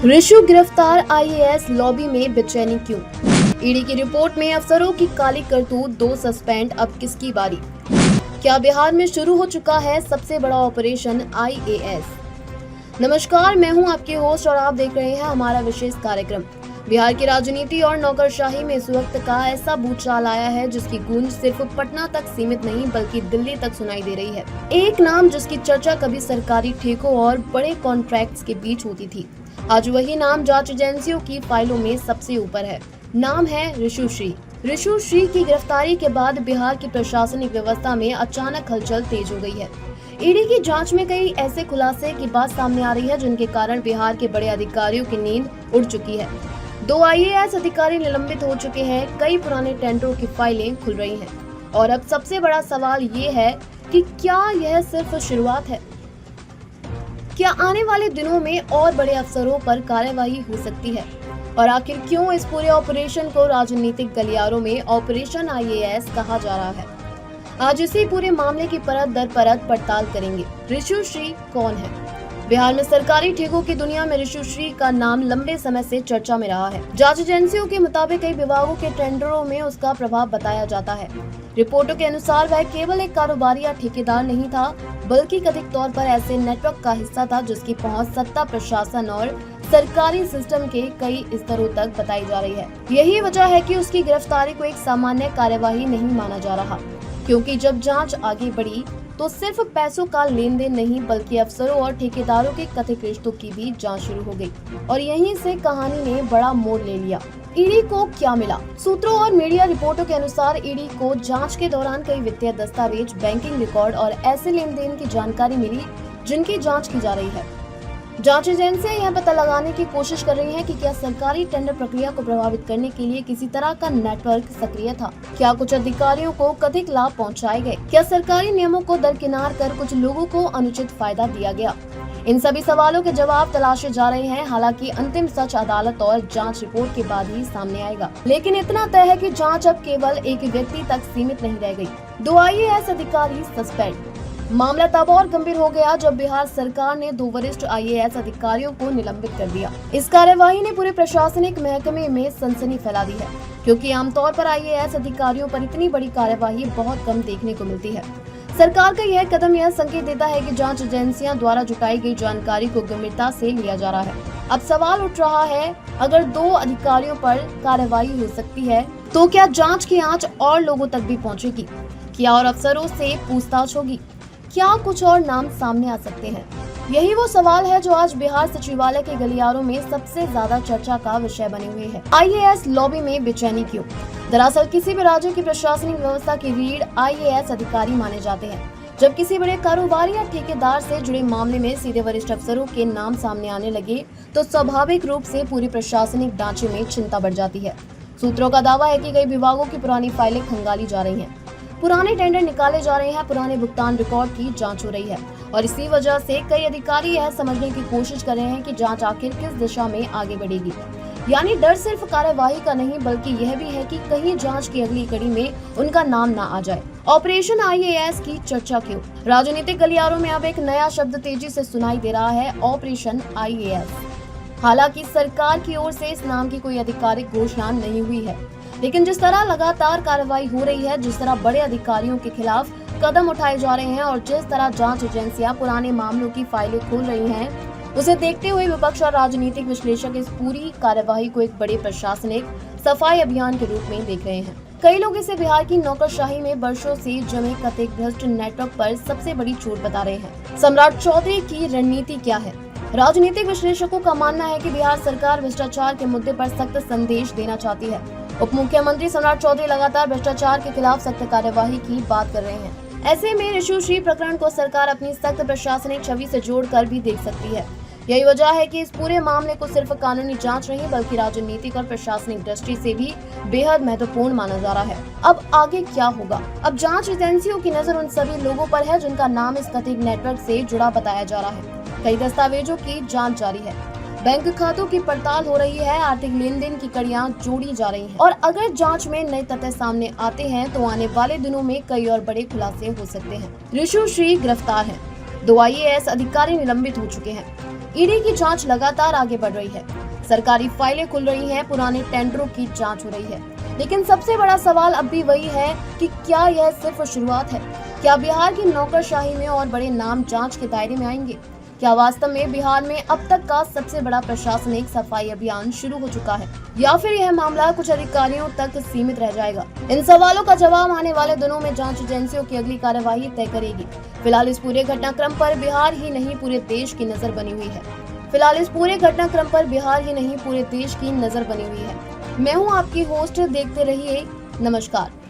ऋषु गिरफ्तार, IAS lobby में बेचैनी क्यों? ईडी की रिपोर्ट में अफसरों की काली करतूत, 2 सस्पेंड, अब किसकी बारी? क्या बिहार में शुरू हो चुका है सबसे बड़ा ऑपरेशन आईएएस? नमस्कार, मैं हूं आपके होस्ट और आप देख रहे हैं हमारा विशेष कार्यक्रम। बिहार की राजनीति और नौकरशाही में इस वक्त का ऐसा भूचाल आया है जिसकी गूंज सिर्फ पटना तक सीमित नहीं बल्कि दिल्ली तक सुनाई दे रही है। एक नाम जिसकी चर्चा कभी सरकारी ठेकों और बड़े कॉन्ट्रैक्ट्स के बीच होती थी, आज वही नाम जांच एजेंसियों की फाइलों में सबसे ऊपर है। नाम है ऋषु श्री। ऋषु श्री की गिरफ्तारी के बाद बिहार की प्रशासनिक व्यवस्था में अचानक हलचल तेज हो गई है। ईडी की जांच में कई ऐसे खुलासे की बात सामने आ रही है जिनके कारण बिहार के बड़े अधिकारियों की नींद उड़ चुकी है। 2 आईएएस अधिकारी निलंबित हो चुके हैं, कई पुराने टेंडरों की फाइलें खुल रही हैं और अब सबसे बड़ा सवाल ये है कि क्या यह सिर्फ शुरुआत है? क्या आने वाले दिनों में और बड़े अफसरों पर कार्यवाही हो सकती है? और आखिर क्यों इस पूरे ऑपरेशन को राजनीतिक गलियारों में ऑपरेशन आईएएस कहा जा रहा है? आज इसी पूरे मामले की परत दर परत पड़ताल करेंगे। ऋषु श्री कौन है? बिहार में सरकारी ठेकों की दुनिया में ऋषु श्री का नाम लंबे समय से चर्चा में रहा है। जांच एजेंसियों के मुताबिक कई विभागों के टेंडरों में उसका प्रभाव बताया जाता है। रिपोर्टों के अनुसार वह केवल एक कारोबारी या ठेकेदार नहीं था, बल्कि कथित तौर पर ऐसे नेटवर्क का हिस्सा था जिसकी पहुंच सत्ता, प्रशासन और सरकारी सिस्टम के कई स्तरों तक बताई जा रही है। यही वजह है कि उसकी गिरफ्तारी को एक सामान्य कार्यवाही नहीं माना जा रहा, क्योंकि जब जांच आगे बढ़ी तो सिर्फ पैसों का लेन देन नहीं बल्कि अफसरों और ठेकेदारों के कथित रिश्तों की भी जांच शुरू हो गई और यहीं से कहानी ने बड़ा मोड़ ले लिया। ईडी को क्या मिला? सूत्रों और मीडिया रिपोर्टों के अनुसार ईडी को जांच के दौरान कई वित्तीय दस्तावेज, बैंकिंग रिकॉर्ड और ऐसे लेन देन की जानकारी मिली जिनकी जांच की जा रही है। जांच एजेंसियां यह पता लगाने की कोशिश कर रही हैं कि क्या सरकारी टेंडर प्रक्रिया को प्रभावित करने के लिए किसी तरह का नेटवर्क सक्रिय था? क्या कुछ अधिकारियों को कथित लाभ पहुंचाए गए? क्या सरकारी नियमों को दरकिनार कर कुछ लोगों को अनुचित फायदा दिया गया? इन सभी सवालों के जवाब तलाशे जा रहे हैं। हालांकि अंतिम सच अदालत और जांच रिपोर्ट के बाद ही सामने आएगा, लेकिन इतना तय है कि जांच अब केवल एक व्यक्ति तक सीमित नहीं रह गई। 2 आईएएस अधिकारी सस्पेंड। मामला तब और गंभीर हो गया जब बिहार सरकार ने 2 वरिष्ठ आईएएस अधिकारियों को निलंबित कर दिया। इस कार्यवाही ने पूरे प्रशासनिक महकमे में सनसनी फैला दी है, क्योंकि आमतौर पर आईएएस अधिकारियों पर इतनी बड़ी कार्यवाही बहुत कम देखने को मिलती है। सरकार का यह कदम यह संकेत देता है कि जांच एजेंसियां द्वारा जुटाई गई जानकारी को गंभीरता से लिया जा रहा है। अब सवाल उठ रहा है, अगर 2 अधिकारियों पर कार्यवाही हो सकती है तो क्या जांच की आंच और लोगों तक भी पहुंचेगी? क्या और अफसरों से पूछताछ होगी? क्या कुछ और नाम सामने आ सकते हैं? यही वो सवाल है जो आज बिहार सचिवालय के गलियारों में सबसे ज्यादा चर्चा का विषय बने हुए है। आईएएस लॉबी में बेचैनी क्यों? दरअसल किसी भी राज्य की प्रशासनिक व्यवस्था की रीढ़ आईएएस अधिकारी माने जाते हैं। जब किसी बड़े कारोबारी या ठेकेदार से जुड़े मामले में सीधे वरिष्ठ अफसरों के नाम सामने आने लगे तो स्वाभाविक रूप से पूरी प्रशासनिक ढांचे में चिंता बढ़ जाती है। सूत्रों का दावा है कि कई विभागों की पुरानी फाइलें खंगाली जा रही हैं, पुराने टेंडर निकाले जा रहे हैं, पुराने भुगतान रिकॉर्ड की जांच हो रही है और इसी वजह से कई अधिकारी यह समझने की कोशिश कर रहे हैं कि जांच आखिर किस दिशा में आगे बढ़ेगी। यानी डर सिर्फ कार्यवाही का नहीं बल्कि यह भी है कि कहीं जांच की अगली कड़ी में उनका नाम ना आ जाए। ऑपरेशन आईएएस की चर्चा क्यों? राजनीतिक गलियारों में अब एक नया शब्द तेजी से सुनाई दे रहा है, ऑपरेशन आईएएस। हालांकि सरकार की ओर से इस नाम की कोई आधिकारिक घोषणा नहीं हुई है, लेकिन जिस तरह लगातार कार्रवाई हो रही है, जिस तरह बड़े अधिकारियों के खिलाफ कदम उठाए जा रहे हैं और जिस तरह जांच एजेंसियां पुराने मामलों की फाइलें खोल रही हैं, उसे देखते हुए विपक्ष और राजनीतिक विश्लेषक इस पूरी कार्यवाही को एक बड़े प्रशासनिक सफाई अभियान के रूप में देख रहे हैं। कई लोग इसे बिहार की नौकरशाही में वर्षों से जमे कथित भ्रष्ट नेटवर्क पर सबसे बड़ी चोट बता रहे हैं। सम्राट चौधरी की रणनीति क्या है? राजनीतिक विश्लेषकों का मानना है कि बिहार सरकार भ्रष्टाचार के मुद्दे पर सख्त संदेश देना चाहती है। उप मुख्यमंत्री सम्राट चौधरी लगातार भ्रष्टाचार के खिलाफ सख्त कार्यवाही की बात कर रहे हैं। ऐसे में ऋषु श्री प्रकरण को सरकार अपनी सख्त प्रशासनिक छवि से जोड़कर भी देख सकती है। यही वजह है कि इस पूरे मामले को सिर्फ कानूनी जांच नहीं बल्कि राजनीतिक और प्रशासनिक दृष्टि से भी बेहद महत्वपूर्ण माना जा रहा है। अब आगे क्या होगा? अब जांच एजेंसियों की नजर उन सभी लोगों पर है जिनका नाम इस कथित नेटवर्क से जुड़ा बताया जा रहा है। कई दस्तावेजों की जांच जारी है, बैंक खातों की पड़ताल हो रही है, आर्थिक लेन देन की कड़ियां जोड़ी जा रही हैं और अगर जांच में नए तथ्य सामने आते हैं तो आने वाले दिनों में कई और बड़े खुलासे हो सकते हैं। ऋषु श्री गिरफ्तार हैं। 2 IAS अधिकारी निलंबित हो चुके हैं। ईडी की जांच लगातार आगे बढ़ रही है। सरकारी फाइलें खुल रही हैं, पुराने टेंडरों की जांच हो रही है। लेकिन सबसे बड़ा सवाल अब भी वही है कि क्या यह सिर्फ शुरुआत है? क्या बिहार की नौकरशाही में और बड़े नाम जांच के दायरे में आएंगे? क्या वास्तव में बिहार में अब तक का सबसे बड़ा प्रशासनिक सफाई अभियान शुरू हो चुका है, या फिर यह मामला कुछ अधिकारियों तक सीमित रह जाएगा? इन सवालों का जवाब आने वाले दिनों में जांच एजेंसियों की अगली कार्यवाही तय करेगी। फिलहाल इस पूरे घटनाक्रम पर बिहार ही नहीं पूरे देश की नजर बनी हुई है। मैं हूं आपकी होस्ट, देखते रहिए नमस्कार।